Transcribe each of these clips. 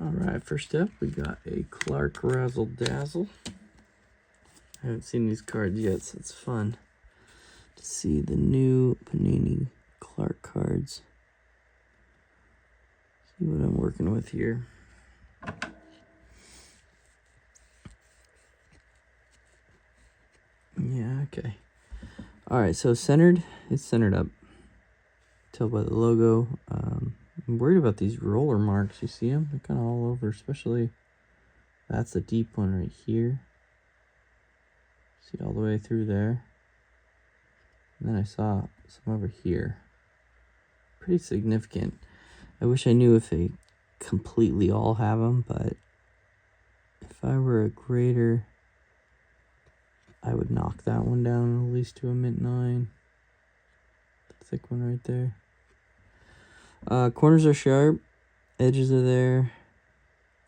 All right, first up, we got a Clark Razzle Dazzle. I haven't seen these cards yet, so it's fun to see the new Panini Clark cards. See what I'm working with here. Yeah, okay. All right, so centered, it's centered up. Tell by the logo. I'm worried about these roller marks. You see them? They're kind of all over, especially that's a deep one right here. See all the way through there. And then I saw some over here. Pretty significant. I wish I knew if they completely all have them, but if I were a grader, I would knock that one down at least to a mint 9. The thick one right there. Corners are sharp. Edges are there.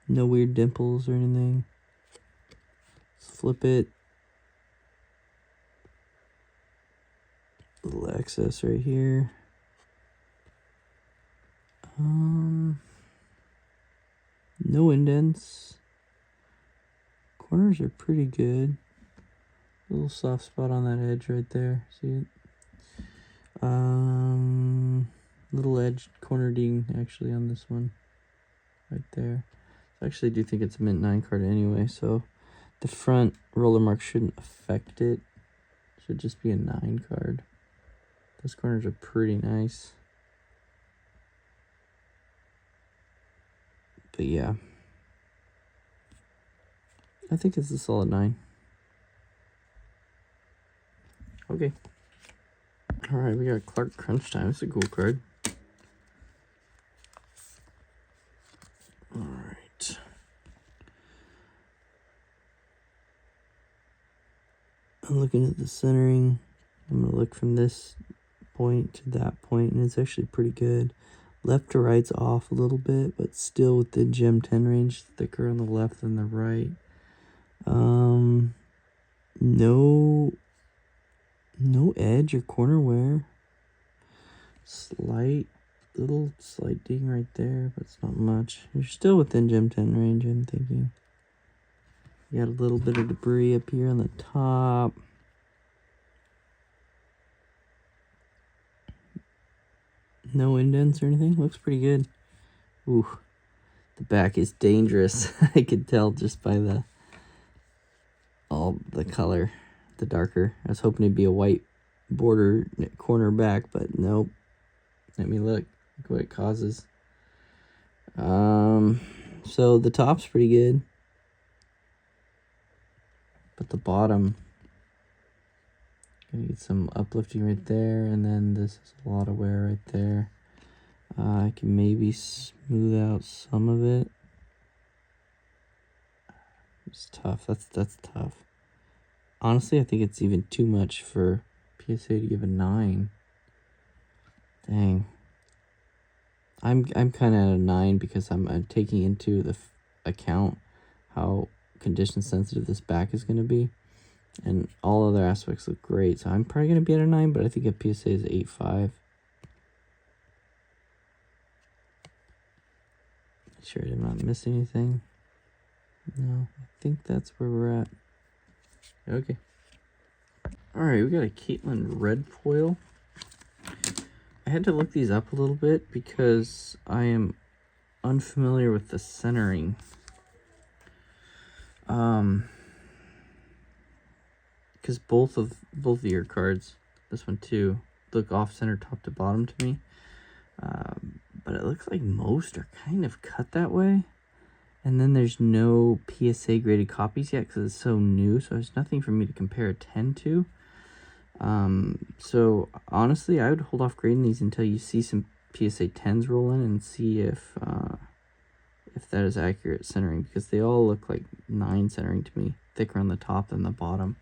No weird dimples or anything. Let's flip it. Little excess right here. No indents. Corners are pretty good. Little soft spot on that edge right there. See it? Little edge corner ding actually on this one. Right there. I actually do think it's a mint 9 card anyway, so the front roller mark shouldn't affect it. Should just be a 9 card. Those corners are pretty nice. But yeah, I think it's a solid 9. Okay. All right, we got Clark Crunch Time. It's a cool card. All right. I'm looking at the centering. I'm going to look from this point to that point, and it's actually pretty good. Left to right's off a little bit, but still within Gem 10 range. Thicker on the left than the right. No edge or corner wear. Little slight ding right there, but it's not much. You're still within Gem 10 range, I'm thinking. You got a little bit of debris up here on the top. No indents or anything. Looks pretty good. Ooh, the back is dangerous. I could tell just by the color, the darker. I was hoping it'd be a white border corner back, but nope. Let me look. Look what it causes. So the top's pretty good, but the bottom, gonna get some uplifting right there, and then this is a lot of wear right there. I can maybe smooth out some of it. It's tough. That's tough. Honestly, I think it's even too much for PSA to give a 9. Dang. I'm kind of at a 9 because I'm taking into the account how condition sensitive this back is going to be, and all other aspects look great. So I'm probably going to be at a 9, but I think a PSA is 8.5. Make sure I'm not missing anything. No, I think that's where we're at. Okay. All right, we got a Caitlin red foil. I had to look these up a little bit because I am unfamiliar with the centering. Because both of your cards, this one too, look off center top to bottom to me. But it looks like most are kind of cut that way. And then there's no PSA graded copies yet because it's so new. So there's nothing for me to compare a 10 to. So honestly, I would hold off grading these until you see some PSA 10s roll in and see if that is accurate centering, because they all look like 9 centering to me, thicker on the top than the bottom.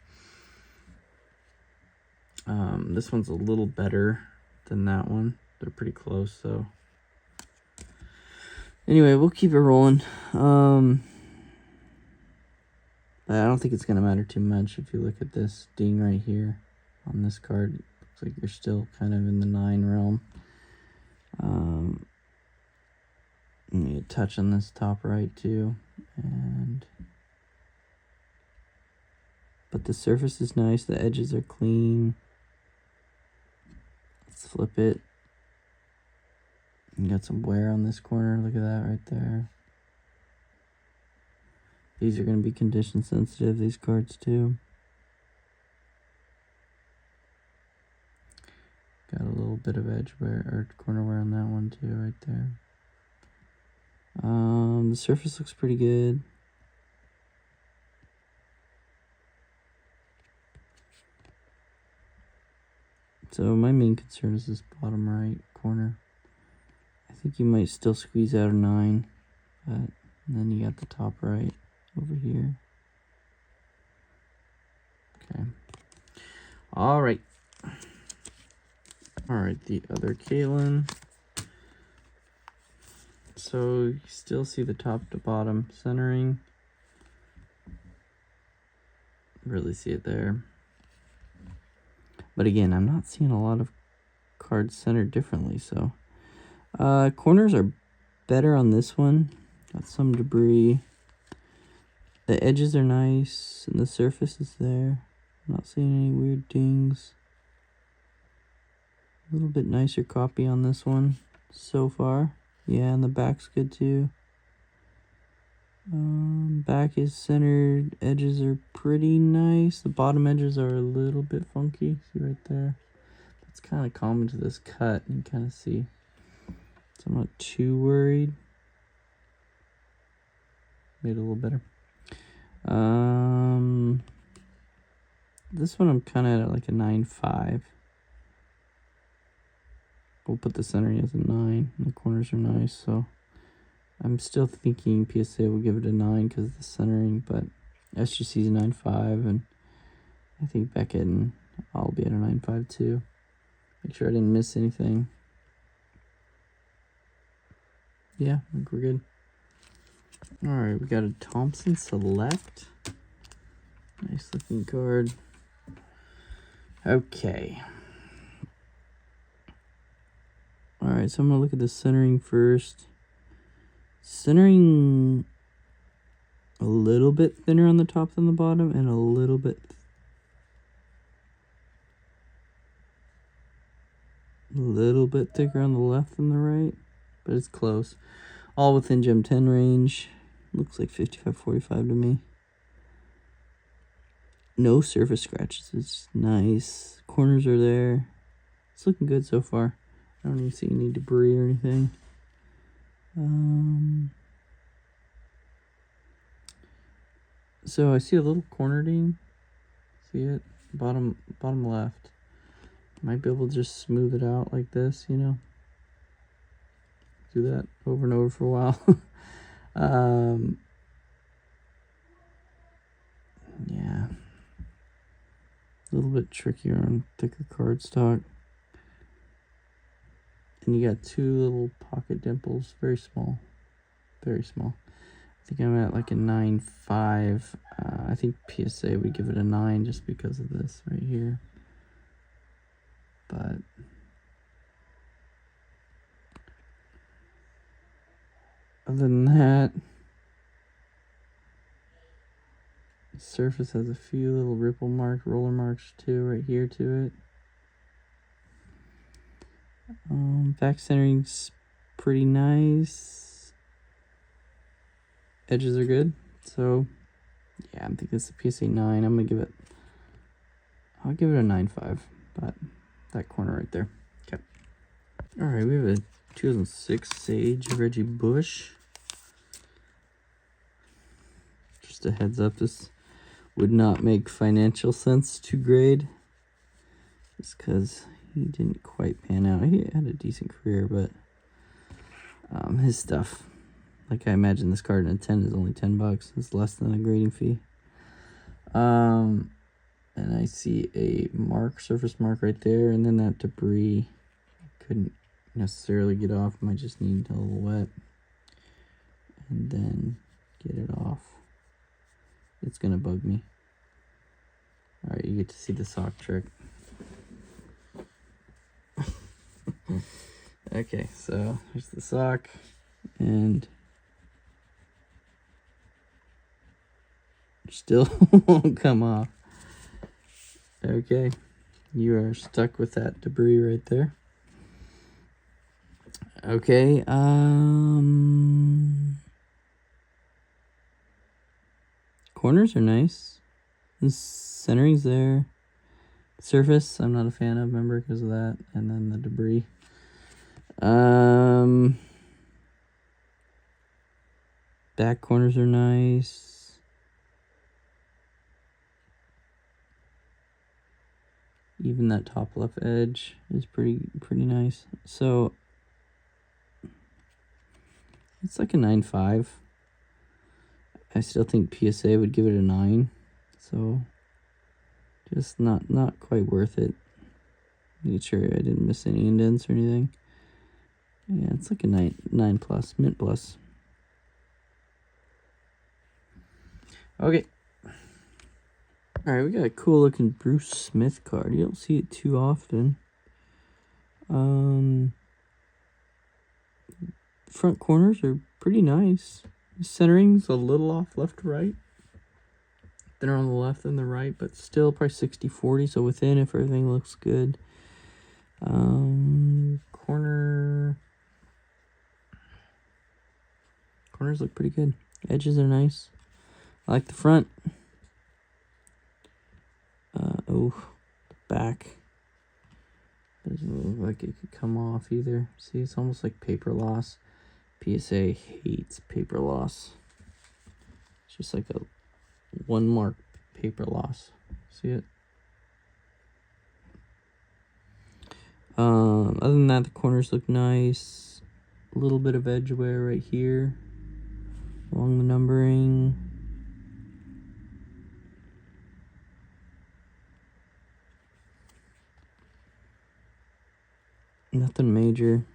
This one's a little better than that one. They're pretty close, so anyway, we'll keep it rolling. But I don't think it's gonna matter too much if you look at this ding right here on this card. Looks like you're still kind of in the 9 realm. Need a touch on this top right too, but the surface is nice. The edges are clean. Let's flip it. You got some wear on this corner. Look at that right there. These are going to be condition sensitive, these cards too. Got a little bit of edge wear or corner wear on that one too, right there. The surface looks pretty good. So my main concern is this bottom right corner. I think you might still squeeze out a 9, but then you got the top right over here. Okay. All right. All right, the other Caitlin. So you still see the top to bottom centering. Really see it there. But again, I'm not seeing a lot of cards centered differently, so corners are better on this one. Got some debris. The edges are nice and the surface is there. I'm not seeing any weird dings. A little bit nicer copy on this one so far. Yeah, and the back's good too. Back is centered. Edges are pretty nice. The bottom edges are a little bit funky. See right there? That's kind of common to this cut. You can kind of see. So I'm not too worried. Made it a little better. This one I'm kind of at like a 9.5. We'll put the centering as a 9. And the corners are nice, so I'm still thinking PSA will give it a 9 because of the centering, but SGC is a 9.5, and I think Beckett and I'll be at a 9.5 too. Make sure I didn't miss anything. Yeah, I think we're good. All right, we got a Thompson Select. Nice looking card. Okay. All right, so I'm gonna look at the centering first. Centering a little bit thinner on the top than the bottom, and a little bit thicker on the left than the right, but it's close. All within Gem 10 range. Looks like 55-45 to me. No surface scratches. It's nice. Corners are there. It's looking good so far. I don't even see any debris or anything. So I see a little corner ding. See it? Bottom left. Might be able to just smooth it out like this, you know. Do that over and over for a while. Yeah. A little bit trickier on thicker cardstock. And you got 2 little pocket dimples, very small. Very small. I think I'm at like a 9.5. I think PSA would give it a 9 just because of this right here. But other than that, the surface has a few little ripple marks, roller marks too, right here to it. Back centering's pretty nice. Edges are good. So yeah, I'm thinking it's a PSA 9. I'll give it a 9.5, but that corner right there. Okay. All right, we have a 2006 Sage Reggie Bush. Just a heads up, this would not make financial sense to grade, just because he didn't quite pan out. He had a decent career, but his stuff, like I imagine this card in a 10 is only $10. It's less than a grading fee. And I see a surface mark right there, and then that debris I couldn't necessarily get off. Might just need a little wet, and then get it off. It's gonna bug me. All right, you get to see the sock trick. Okay, so here's the sock, and still won't come off. Okay, you are stuck with that debris right there. Okay, corners are nice. The centering's there. Surface, I'm not a fan of, remember, because of that. And then the debris. Back corners are nice. Even that top left edge is pretty nice. So it's like a 9.5. I still think PSA would give it a 9. So just not quite worth it. Make sure I didn't miss any indents or anything. Yeah, it's like a 9 plus, mint plus. Okay. All right, we got a cool looking Bruce Smith card. You don't see it too often. Front corners are pretty nice. Centering's a little off left to right. Thinner on the left than the right, but still probably 60-40, so within if everything looks good. Corners look pretty good. Edges are nice. I like the front. The back doesn't look like it could come off either. See, it's almost like paper loss. PSA hates paper loss. It's just like a 1 mark paper loss. See it? Other than that, the corners look nice. A little bit of edge wear right here along the numbering. Nothing major.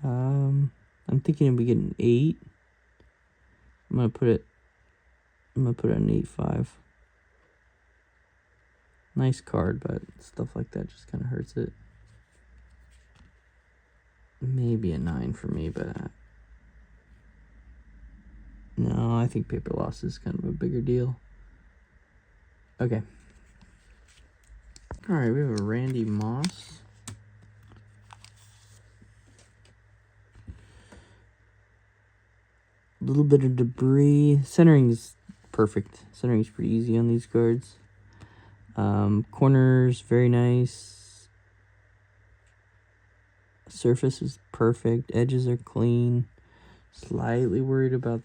I'm thinking if we get an 8, I'm gonna put it an 8.5. Nice card, but stuff like that just kind of hurts it. Maybe a 9 for me, but no, I think paper loss is kind of a bigger deal. Okay. All right, we have a Randy Moss. A little bit of debris. Centering's perfect. Centering's pretty easy on these cards. Corners, very nice. Surface is perfect. Edges are clean. Slightly worried about...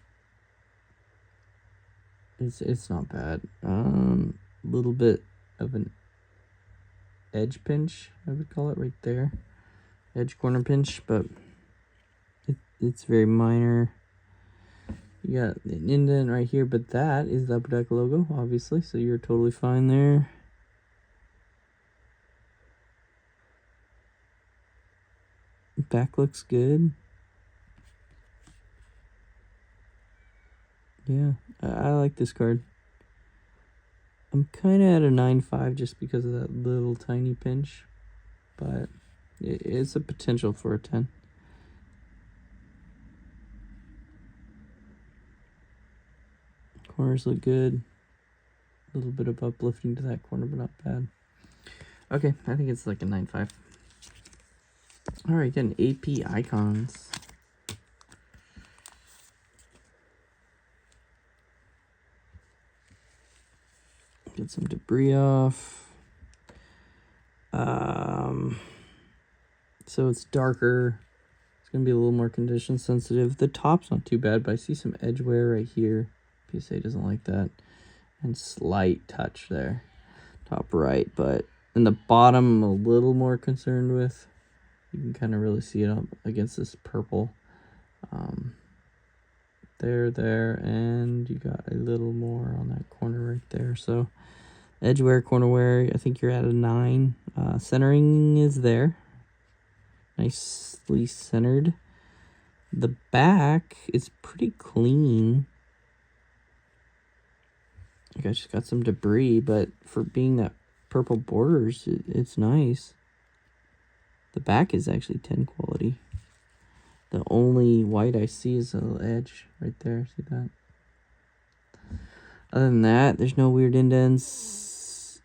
It's not bad. Little bit of an edge pinch, I would call it, right there. Edge corner pinch, but it's very minor. You got an indent right here, but that is the Upper Deck logo, obviously, so you're totally fine there. Back looks good. Yeah, I like this card. I'm kind of at a 9.5 just because of that little tiny pinch, but it's a potential for a 10. Corners look good. A little bit of uplifting to that corner, but not bad. Okay, I think it's like a 9.5. All right, getting AP Icons. Get some debris off. So it's darker. It's going to be a little more condition sensitive. The top's not too bad, but I see some edge wear right here. PSA doesn't like that. And slight touch there. Top right, but in the bottom, I'm a little more concerned with. You can kind of really see it up against this purple. There, and you got a little more on that corner right there. So edge wear, corner wear, I think you're at a 9. Centering is there. Nicely centered. The back is pretty clean. Like I just got some debris, but for being that purple borders, it's nice. The back is actually 10 quality. The only white I see is a little edge right there. See that? Other than that, there's no weird indents.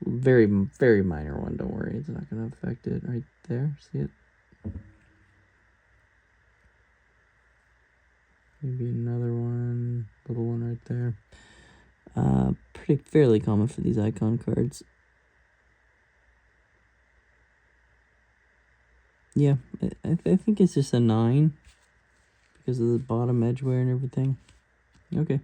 Very, very minor one. Don't worry. It's not going to affect it right there. See it? Maybe another one. Little one right there. Pretty fairly common for these icon cards. Yeah, I think it's just a 9 because of the bottom edge wear and everything. Okay.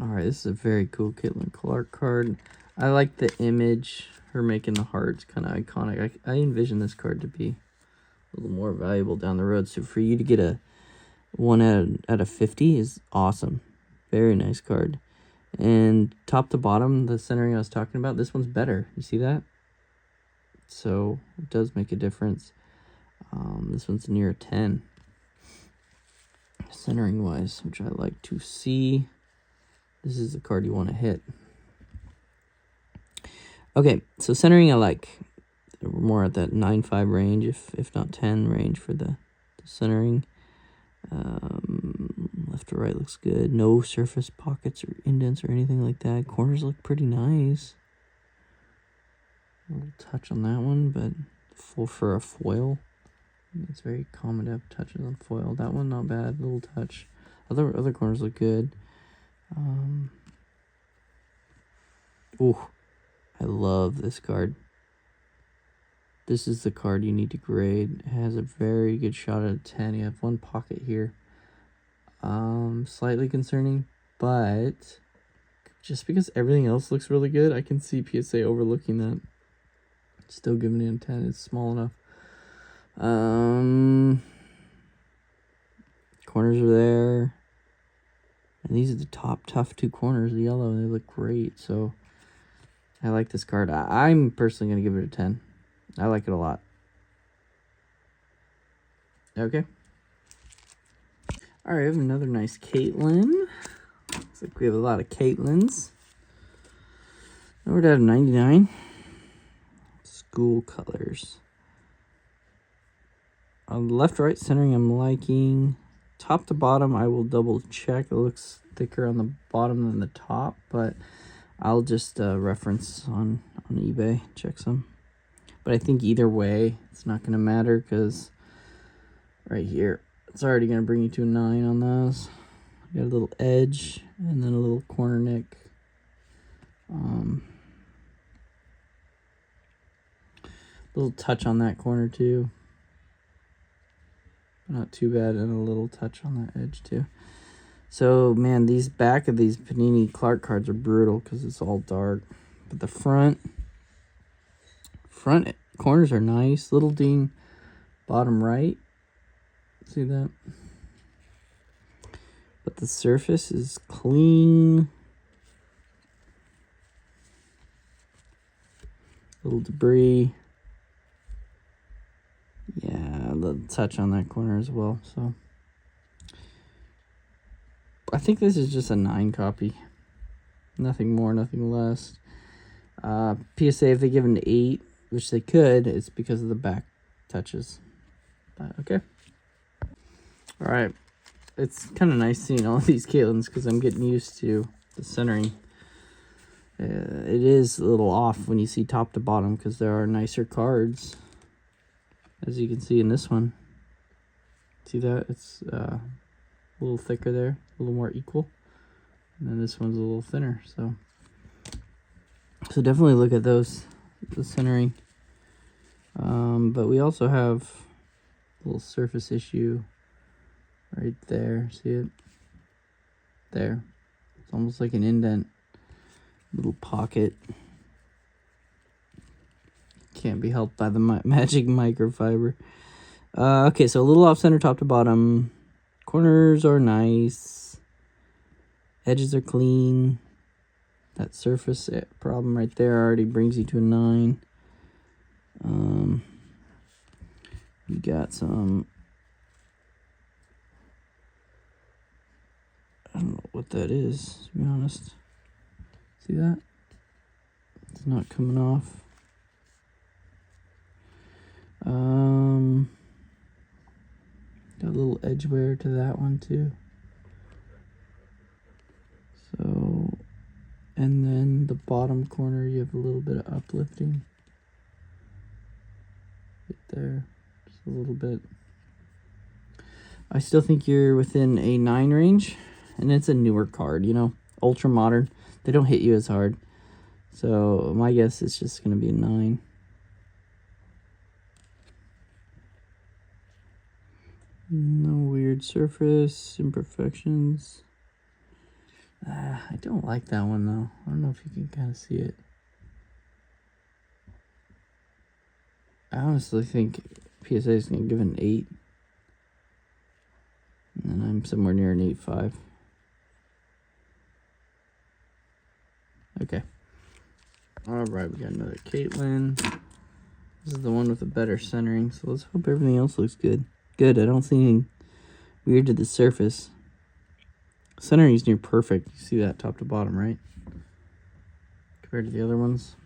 Alright, this is a very cool Caitlin Clark card. I like the image. Her making the hearts, kind of iconic. I envision this card to be a little more valuable down the road. So for you to get a 1 out of 50 is awesome. Very nice card. And top to bottom, the centering I was talking about, this one's better. You see that? So it does make a difference. This one's near a 10. Centering wise, which I like to see. This is the card you want to hit. Okay, so centering I like. We're more at that 9.5 range, if not 10 range for the centering. Left to right looks good. No surface pockets or indents or anything like that. Corners look pretty nice. A little touch on that one, but full for a foil. It's very common to have touches on foil. That one not bad. Little touch. Other corners look good. Ooh, I love this card. This is the card you need to grade. It has a very good shot at a 10. You have one pocket here. Slightly concerning, but just because everything else looks really good, I can see PSA overlooking that. Still giving it a 10. It's small enough. Corners are there. And these are the top tough 2 corners, the yellow, and they look great. So I like this card. I'm personally going to give it a 10. I like it a lot. Okay. All right, we have another nice Caitlin. Looks like we have a lot of Caitlins. We're down to 99. School colors. On the left, right centering, I'm liking. Top to bottom, I will double check. It looks thicker on the bottom than the top, but I'll just reference on eBay, check some. But I think either way, it's not going to matter because right here, it's already going to bring you to a 9 on those. Got a little edge and then a little corner nick. Little touch on that corner too. Not too bad, and a little touch on that edge too. So, man, these back of these Panini Clark cards are brutal because it's all dark. But the front corners are nice. Little Dean, bottom right. See that? But the surface is clean. Little debris. Yeah, the touch on that corner as well. So I think this is just a 9 copy. Nothing more, nothing less. PSA, if they give an 8, which they could, it's because of the back touches. But okay. All right. It's kind of nice seeing all of these Caitlins because I'm getting used to the centering. It is a little off when you see top to bottom because there are nicer cards. As you can see in this one. See that? It's a little thicker there, a little more equal. And then this one's a little thinner. So definitely look at those, the centering. But we also have a little surface issue right there. See it? There. It's almost like an indent. Little pocket. Can't be helped by the magic microfiber. Okay, so a little off center top to bottom. Corners are nice. Edges are clean. That surface problem right there already brings you to a 9. You got some, I don't know what that is, to be honest. See that? It's not coming off. Got a little edge wear to that one too. So, and then the bottom corner, you have a little bit of uplifting. Right there, just a little bit. I still think you're within a 9 range, and it's a newer card, you know, ultra modern. They don't hit you as hard. So my guess is just going to be a 9. No weird surface imperfections. I don't like that one though. I don't know if you can kind of see it. I honestly think PSA is going to give it an 8. And I'm somewhere near an 8.5. Okay. Alright, we got another Caitlin. This is the one with the better centering, so let's hope everything else looks good. Good, I don't see anything weird to the surface. Centering is near perfect. You see that top to bottom, right? Compared to the other ones.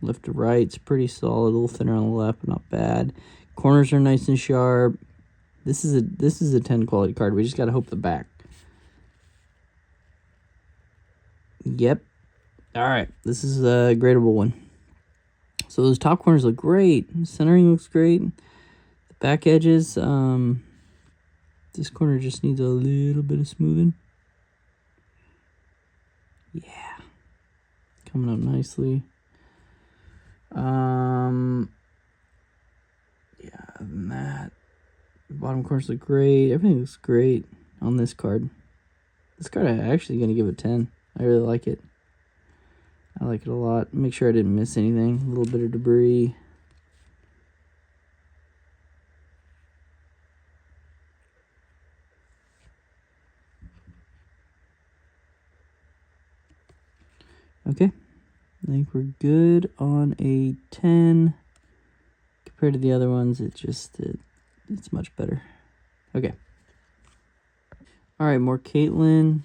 Left to right, it's pretty solid. A little thinner on the left, but not bad. Corners are nice and sharp. This is a 10 quality card. We just gotta hope the back. Yep. Alright, this is a gradable one. So those top corners look great. Centering looks great. The back edges, this corner just needs a little bit of smoothing. Yeah. Coming up nicely. Yeah, other than that, the bottom corners look great. Everything looks great on this card. This card I'm actually going to give a 10. I really like it. I like it a lot. Make sure I didn't miss anything. A little bit of debris. Okay. I think we're good on a 10. Compared to the other ones, it's much better. Okay. All right, more Caitlin.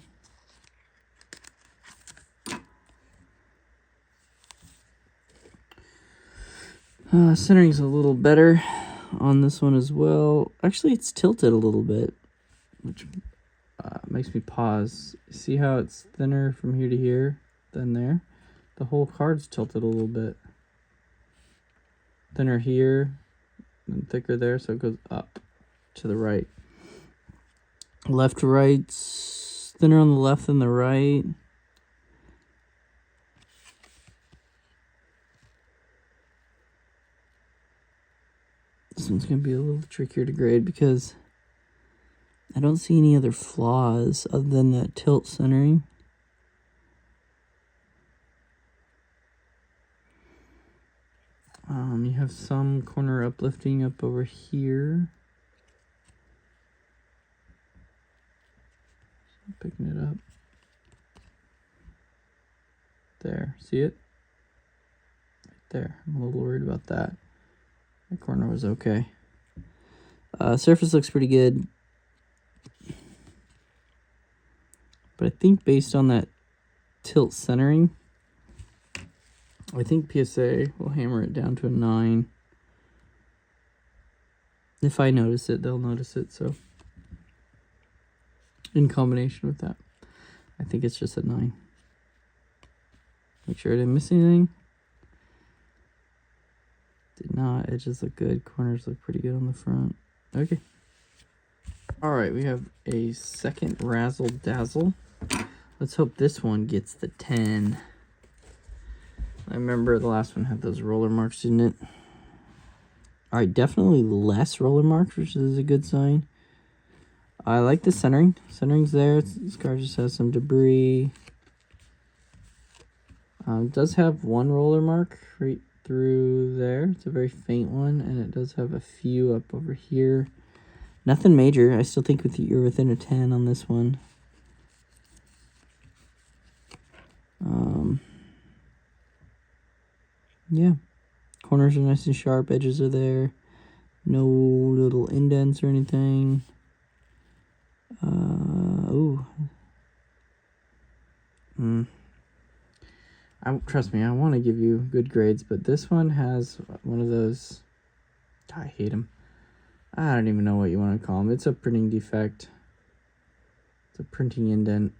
Centering's a little better on this one as well. Actually, it's tilted a little bit, which makes me pause. See how it's thinner from here to here than there? The whole card's tilted a little bit. Thinner here and thicker there, so it goes up to the right. Left to right, thinner on the left than the right. This one's going to be a little trickier to grade because I don't see any other flaws other than that tilt centering. You have some corner uplifting up over here. Picking it up. There, see it? Right there. I'm a little worried about that. That corner was okay. Surface looks pretty good. But I think based on that tilt centering, I think PSA will hammer it down to a 9. If I notice it, they'll notice it. So in combination with that, I think it's just a 9. Make sure I didn't miss anything. Did not. Edges look good. Corners look pretty good on the front. Okay. All right, we have a second Razzle Dazzle. Let's hope this one gets the 10. I remember the last one had those roller marks, didn't it? All right, definitely less roller marks, which is a good sign. I like the centering. Centering's there. This card just has some debris. It does have one roller mark right through there. It's a very faint one, and it does have a few up over here. Nothing major. I still think you're within a 10 on this one. Yeah. Corners are nice and sharp. Edges are there. No little indents or anything. Trust me, I want to give you good grades, but this one has one of those I hate them. I don't even know what you want to call them. It's a printing defect. It's a printing indent.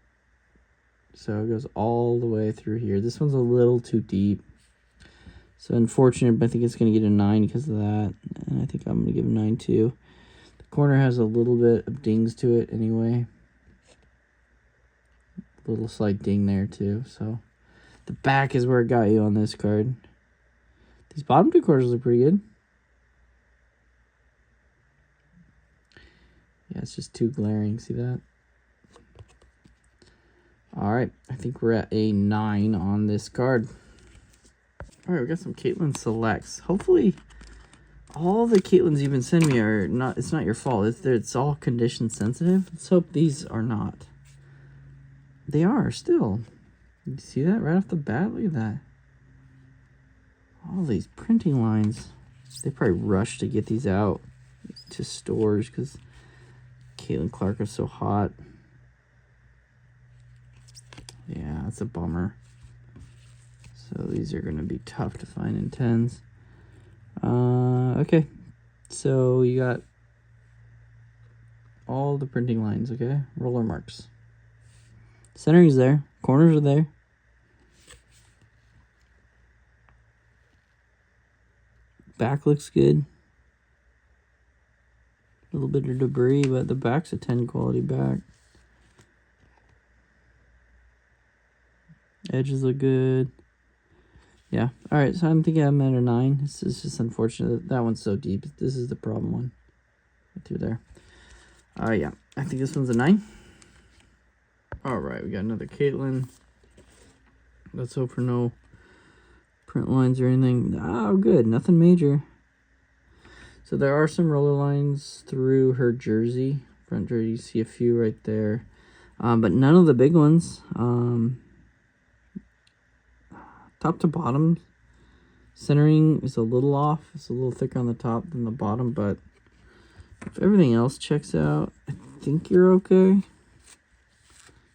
So it goes all the way through here. This one's a little too deep. So unfortunate, but I think it's going to get a 9 because of that. And I think I'm going to give a 9 too. The corner has a little bit of dings to it anyway. A little slight ding there too. So the back is where it got you on this card. These bottom two corners look pretty good. Yeah, it's just too glaring. See that? All right, I think we're at a 9 on this card. All right, we got some Caitlin Selects. Hopefully, all the Caitlins you've been sending me are not. It's not your fault. It's all condition sensitive. Let's hope these are not. They are still. You see that right off the bat? Look at that. All these printing lines. They probably rushed to get these out to stores because Caitlin Clark is so hot. Yeah, that's a bummer. So these are going to be tough to find in 10s. Okay. So you got all the printing lines, okay? Roller marks. Centering's there. Corners are there. Back looks good. A little bit of debris, but the back's a 10 quality back. Edges look good. Yeah. All right. So I'm thinking I'm at a 9. This is just unfortunate. That one's so deep. This is the problem one. Right through there. Yeah. I think this one's a 9. All right. We got another Caitlin. Let's hope for no print lines or anything. Oh, good. Nothing major. So there are some roller lines through her jersey. Front jersey. You see a few right there. But none of the big ones. Top to bottom, centering is a little off. It's a little thicker on the top than the bottom, but if everything else checks out, I think you're okay.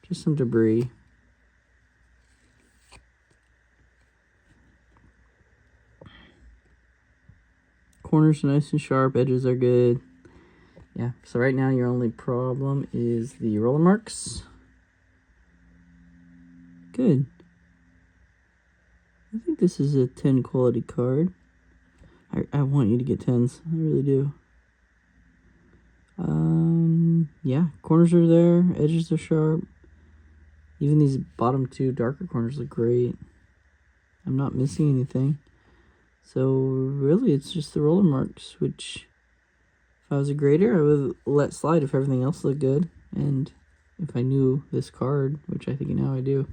Just some debris. Corners are nice and sharp. Edges are good. Yeah, so right now your only problem is the roller marks. Good. I think this is a 10 quality card. I want you to get 10s. I really do. Yeah, corners are there. Edges are sharp. Even these bottom two darker corners look great. I'm not missing anything. So really, it's just the roller marks, which if I was a grader, I would let slide if everything else looked good. And if I knew this card, which I think now I do,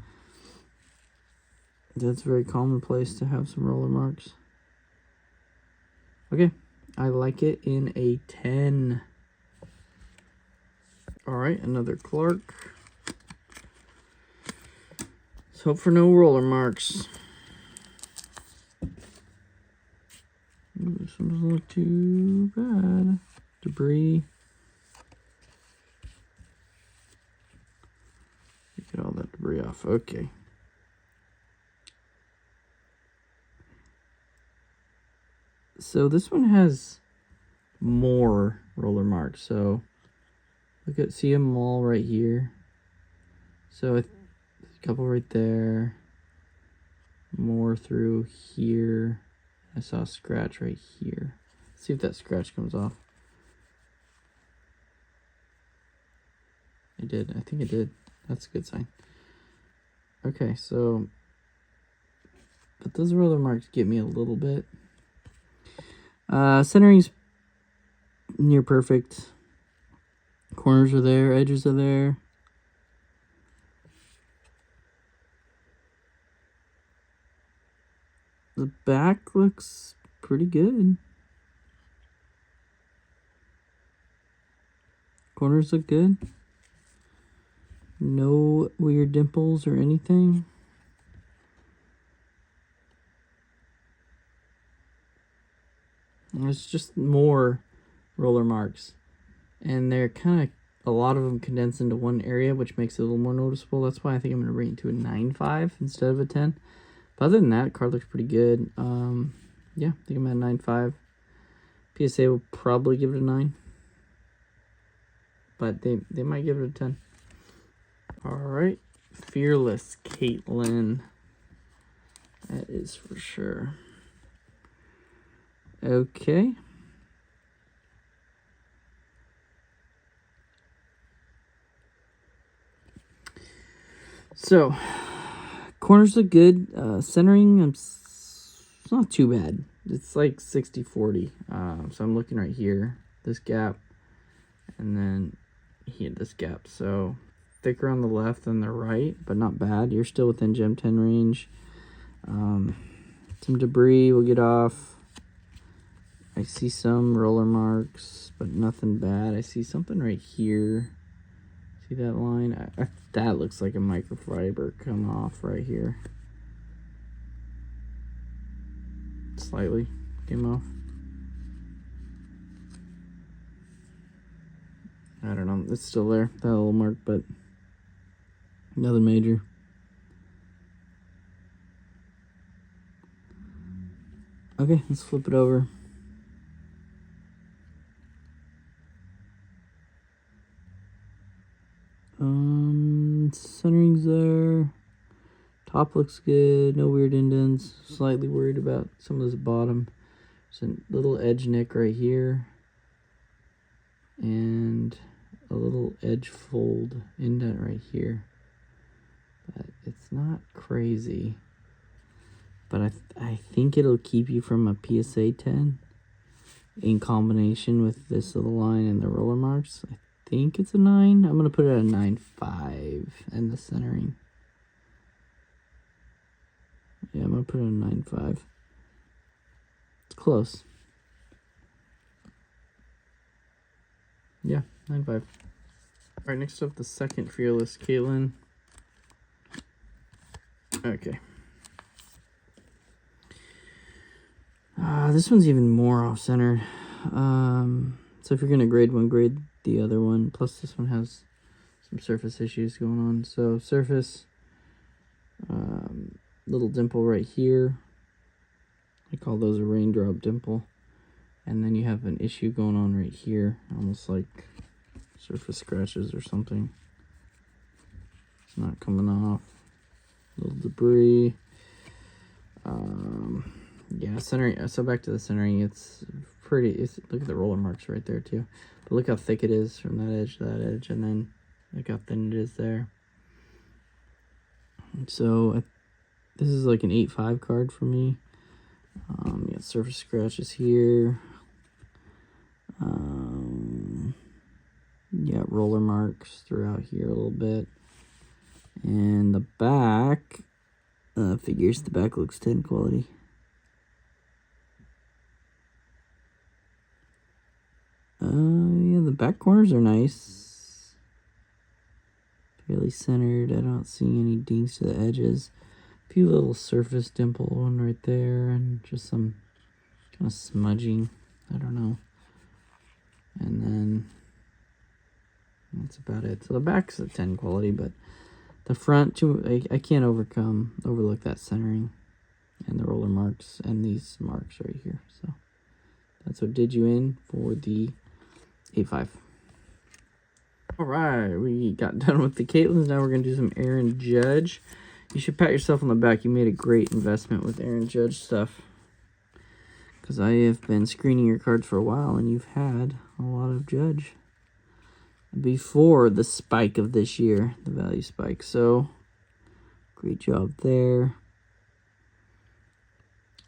that's very commonplace to have some roller marks. Okay, I like it in a 10. All right, another Clark. Let's hope for no roller marks. Ooh, this one doesn't look too bad. Debris. Get all that debris off. Okay. So this one has more roller marks. So look at, see them all right here. So a couple right there. More through here. I saw a scratch right here. Let's see if that scratch comes off. It did. I think it did. That's a good sign. Okay, so but those roller marks get me a little bit. Centering's near perfect. Corners are there, edges are there. The back looks pretty good. Corners look good. No weird dimples or anything. It's just more roller marks. And they're kind of, a lot of them condense into one area, which makes it a little more noticeable. That's why I think I'm going to bring it to a 9.5 instead of a 10. But other than that, card looks pretty good. Yeah, I think I'm at 9.5. PSA will probably give it a 9. But they might give it a 10. Alright. Fearless Caitlin. That is for sure. Okay. So, corners look good. Centering, it's not too bad. It's like 60-40. So I'm looking right here, this gap, and then here, this gap. So thicker on the left than the right, but not bad. You're still within Gem 10 range. Some debris will get off. I see some roller marks, but nothing bad. I see something right here. See that line? That looks like a microfiber come off right here. Slightly came off. I don't know. It's still there, that little mark, but nothing major. Okay, let's flip it over. Centering's there. Top looks good. No weird indents. Slightly worried about some of this bottom. There's a little edge nick right here. And a little edge fold indent right here. But it's not crazy. But I think it'll keep you from a PSA 10 in combination with this little line and the roller marks. I think it's a 9. I'm going to put it at a 9.5 and the centering. Yeah, I'm going to put it at a 9.5. It's close. Yeah, 9.5. All right, next up, the second Fearless Caitlin. Okay. This one's even more off-centered. So if you're going to grade one, grade the other one. Plus this one has some surface issues going on. So surface, little dimple right here. I call those a raindrop dimple. And then you have an issue going on right here, almost like surface scratches or something. It's not coming off. Little debris. Yeah, centering. So back to the centering, it's pretty. Look at the roller marks right there too. But look how thick it is from that edge to that edge, and then look how thin it is there. So this is like an 8.5 card for me. Yeah, surface scratches here. Yeah, roller marks throughout here a little bit. And the back, figures the back looks 10 quality. Yeah, the back corners are nice. Fairly centered. I don't see any dings to the edges. A few little surface dimple, one right there, and just some kind of smudging. I don't know. And then that's about it. So the back's a 10 quality, but the front, too, I can't overlook that centering and the roller marks and these marks right here. So that's what did you in for the 8.5. All right, we got done with the Caitlins. Now we're going to do some Aaron Judge. You should pat yourself on the back. You made a great investment with Aaron Judge stuff. Because I have been screening your cards for a while, and you've had a lot of Judge before the spike of this year, the value spike. So, great job there.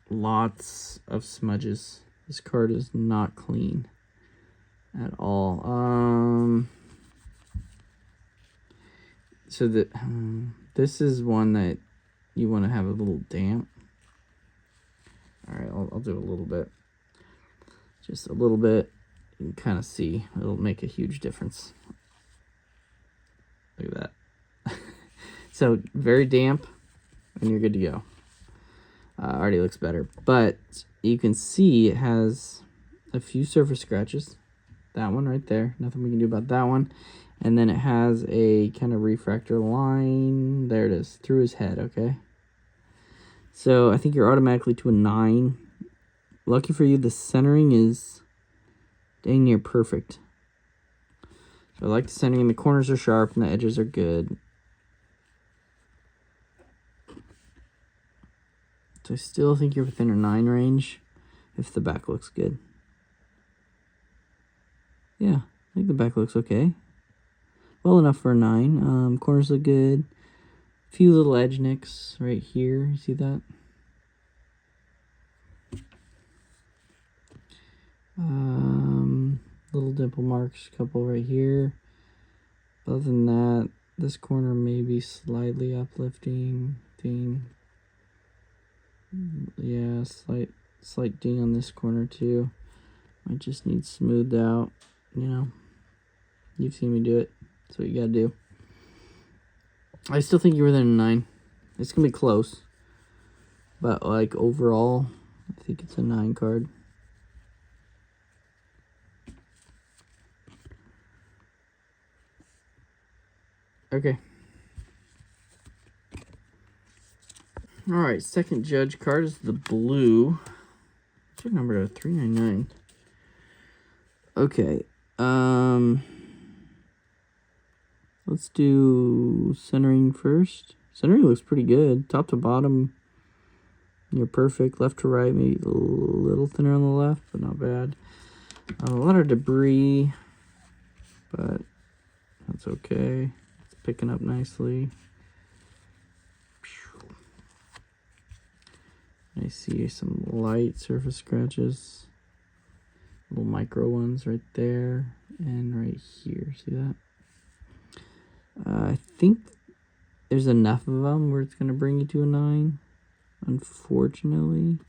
Lots of smudges. This card is not clean at all. So this is one that you want to have a little damp. All right, I'll do a little bit. Just a little bit. You can kind of see. It'll make a huge difference. Look at that. So, very damp, and you're good to go. Already looks better. But you can see it has a few surface scratches. That one right there. Nothing we can do about that one. And then it has a kind of refractor line. There it is. Through his head, okay? So I think you're automatically to a 9. Lucky for you, the centering is Dang near perfect. So I like the centering. The corners are sharp and the edges are good. So I still think you're within a 9 range if the back looks good. Yeah, I think the back looks okay. Well enough for a 9. Corners look good. A few little edge nicks right here. You see that? Little dimple marks, a couple right here. Other than that, this corner may be slightly uplifting. Ding. Yeah, slight ding on this corner too. I just need smoothed out. You know, you've seen me do it. That's what you gotta do. I still think you're within a 9. It's gonna be close, but like overall, I think it's a 9 card. Okay. All right, second judge card is the blue. What's your number? 399. Okay. Let's do centering first. Centering looks pretty good. Top to bottom, you're perfect. Left to right, maybe a little thinner on the left, but not bad. A lot of debris, but that's okay. It's picking up nicely. I see some light surface scratches. Little micro ones right there and right here. See that? I think there's enough of them where it's going to bring you to a 9, unfortunately.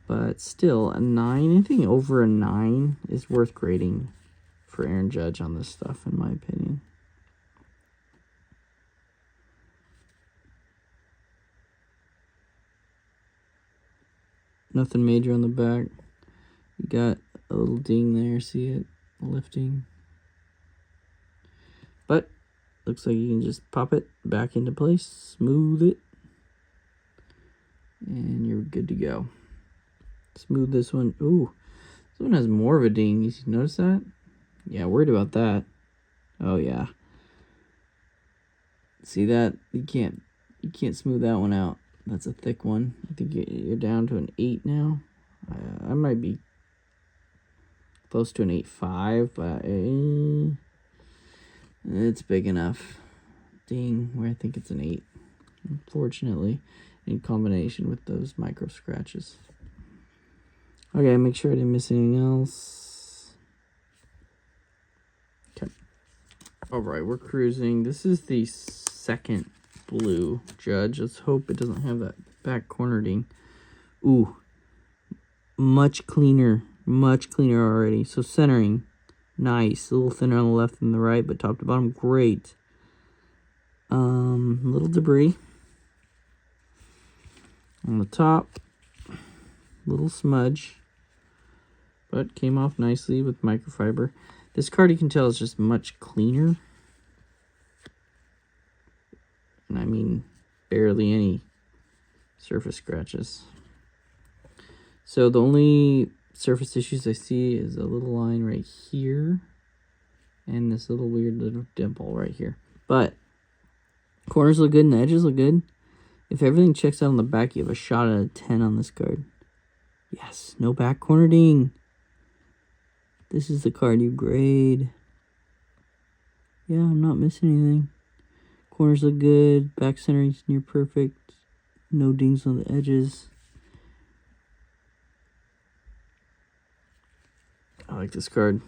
But still, a 9, anything over a 9 is worth grading for Aaron Judge on this stuff, in my opinion. Nothing major on the back. You got a little ding there, see it? Lifting. But looks like you can just pop it back into place, smooth it, and you're good to go. Smooth this one. Ooh, this one has more of a ding. You notice that? Yeah, worried about that. Oh yeah. See that? You can't smooth that one out. That's a thick one. I think you're down to an 8 now. I might be close to an 8.5, but it's big enough. Ding, where I think it's an 8. Unfortunately, in combination with those micro scratches. Okay, make sure I didn't miss anything else. Okay. All right, we're cruising. This is the second blue judge. Let's hope it doesn't have that back corner ding. Ooh, much cleaner already. So centering, nice. A little thinner on the left than the right, but top to bottom, great. Little debris on the top, little smudge, but came off nicely with microfiber. This card, you can tell, is just much cleaner. And I mean, barely any surface scratches. So the only surface issues I see is a little line right here and this little weird little dimple right here. But corners look good and the edges look good. If everything checks out on the back, you have a shot at a 10 on this card. Yes, no back corner ding. This is the card you grade. Yeah, I'm not missing anything. Corners look good. Back centering's near perfect. No dings on the edges. I like this card.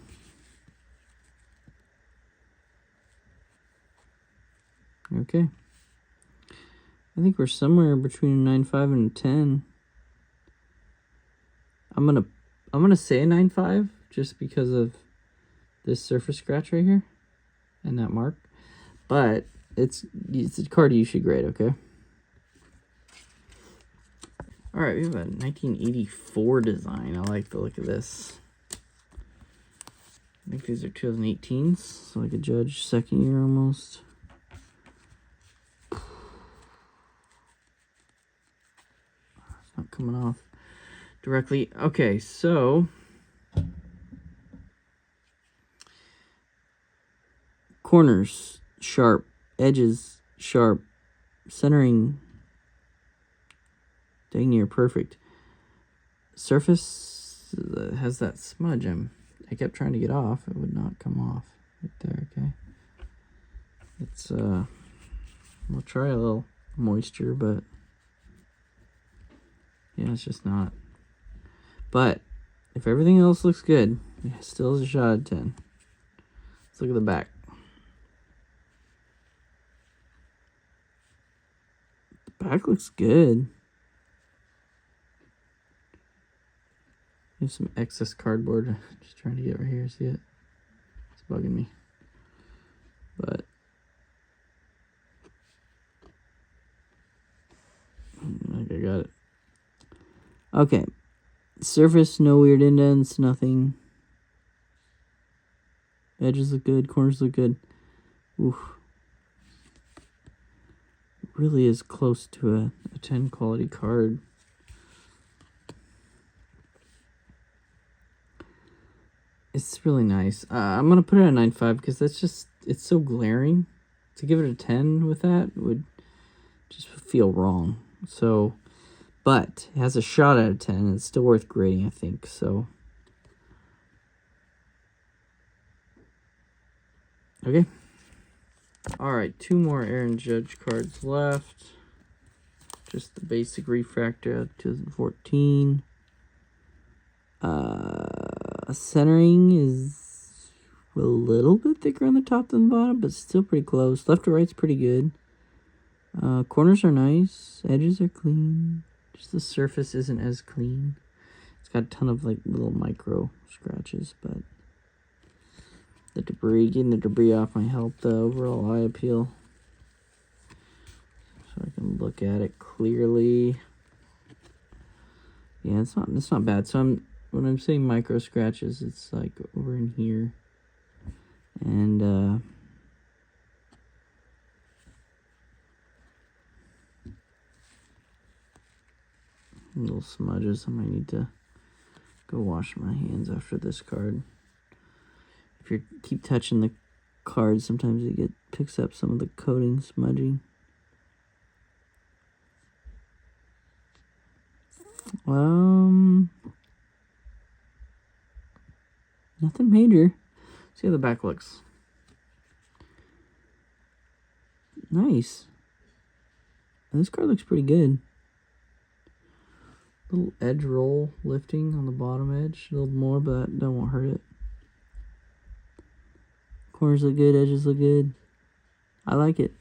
Okay. I think we're somewhere between a 9.5 and a 10. I'm gonna say a 9.5 just because of this surface scratch right here and that mark. But it's a card you should grade, okay? All right, we have a 1984 design. I like the look of this. I think these are 2018s, so like a Judge second year almost. It's not coming off directly. Okay, so Corners, sharp. Edges, sharp. Centering, dang near perfect. Surface has that smudge. I kept trying to get off. It would not come off. Right there, okay. It's, we'll try a little moisture, but yeah, it's just not. But if everything else looks good, it still is a shot at 10. Let's look at the back. The back looks good. There's some excess cardboard. Just trying to get right here. See it? It's bugging me. But I think I got it. Okay. Surface, no weird indents, nothing. Edges look good. Corners look good. Oof. It really is close to a 10 quality card. It's really nice. I'm going to put it at 9.5 because that's just, it's so glaring. To give it a 10 with that would just feel wrong. So, but it has a shot out of 10. And it's still worth grading, I think. So, okay. All right, 2 more Aaron Judge cards left. Just the basic refractor of 2014. Centering is a little bit thicker on the top than the bottom, but still pretty close. Left to right's pretty good. Corners are nice. Edges are clean. Just the surface isn't as clean. It's got a ton of like little micro scratches, but the debris, getting the debris off might help the overall eye appeal. So I can look at it clearly. Yeah, it's not bad. So when I'm saying micro scratches, it's like over in here. And little smudges. I might need to go wash my hands after this card. If you keep touching the card, sometimes it picks up some of the coating smudging. Nothing major. See how the back looks. Nice. And this card looks pretty good. Little edge roll lifting on the bottom edge. A little more, but that won't hurt it. Corners look good. Edges look good. I like it.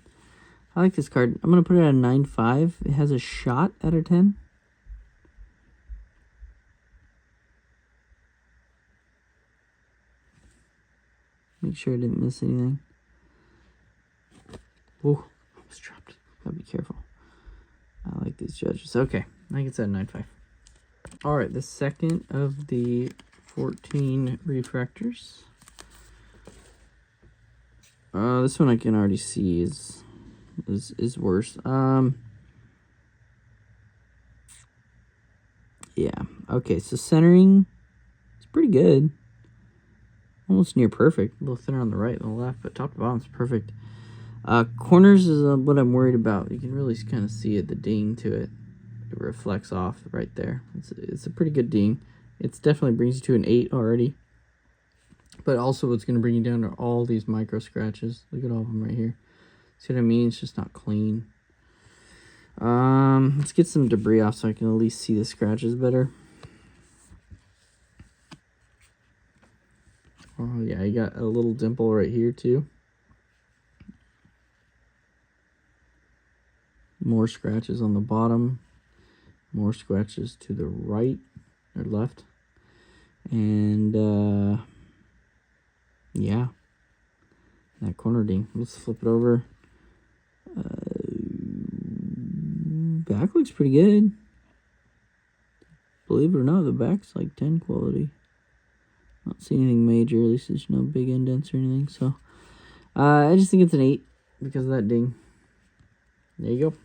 I like this card. I'm going to put it at a 9.5. It has a shot out of 10. Make sure I didn't miss anything. Whoa, I was trapped. Gotta be careful. I like these judges. Okay, I think it's at 9.5. All right, the second of the 14 refractors. This one I can already see is worse. Yeah. Okay, so centering is pretty good. Almost near perfect. A little thinner on the right than the left, but top to bottom is perfect. Corners is what I'm worried about. You can really kind of see it, the ding to it. It reflects off right there. It's a pretty good ding. It definitely brings you to an 8 already. But also it's going to bring you down to all these micro scratches. Look at all of them right here. See what I mean? It's just not clean. Let's get some debris off so I can at least see the scratches better. Oh yeah, you got a little dimple right here too. More scratches on the bottom. More scratches to the right or left. And yeah. That corner ding. Let's flip it over. Back looks pretty good. Believe it or not, the back's like 10 quality. Not see anything major. At least there's no big indents or anything. So I just think it's an 8 because of that ding. There you go.